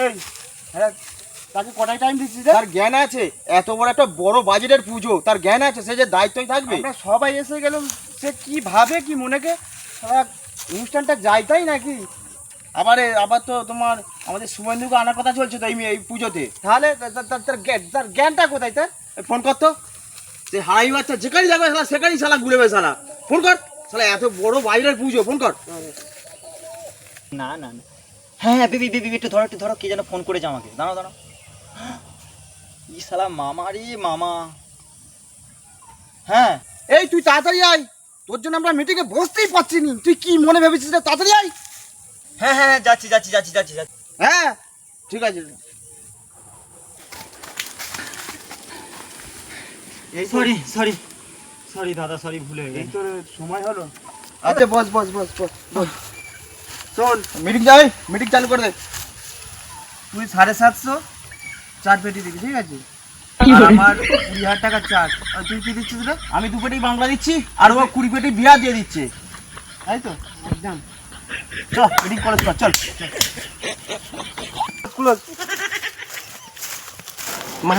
এই হ্যাঁ, তাকে কটায় টাইম দিচ্ছিস? তার জ্ঞান আছে, এত বড় একটা বড় বাজেটের পুজো, তার জ্ঞান আছে, সে যে দায়িত্বই থাকবে। আমরা সবাই এসে গেলাম, সে কি ভাবে কি মনেকে অনুষ্ঠানটা যাইতাই নাকি? আবার তো তোমার আমাদের শুভেন্দুকে আনার কথা চলছে তো এই পুজোতে। তাহলে তার জ্ঞানটা কোথায় তার? ফোন কর তো, সে হারাই বাচ্চা যেখানেই যাবে শালা সেখানেই শালা ঘুরেবে শালা। ফোন কর শালা, এত বড় বাইরের পুজো, ফোন কর। না না না, হ্যাঁ হ্যাঁ বেবি বেবি একটু ধরো, কে যেন ফোন করেছে আমাকে, দাঁড়াও। ই শালা মামা রে মামা। হ্যাঁ এই তুই তাড়াতাড়ি আয়, তোর জন্য আমরা মিটিংয়ে বসতেই পারছি নি। তুই কি মনে ভেবেছিস? তাড়াতাড়ি আয়। হ্যাঁ হ্যাঁ যাচ্ছি। হ্যাঁ ঠিক আছে। সরি দাদা, সরি ভুলে এই গেছি। তোর সময় হলো। আচ্ছা বস। শোন, মিটিং যাবে, মিটিং চালু করে দে। তুই 750 চার পেটি দিবি, ঠিক আছে? আর আমার 20,000 টাকা চার্জ। আর তুই কি দিচ্ছিস রে? আমি 2 পেটি বাংলা দিচ্ছি আর ও 20 পেটি বিয়া দিয়ে দিচ্ছে। তাই তো একদম। চল মিটিং করে চল। ক্লোজ। মা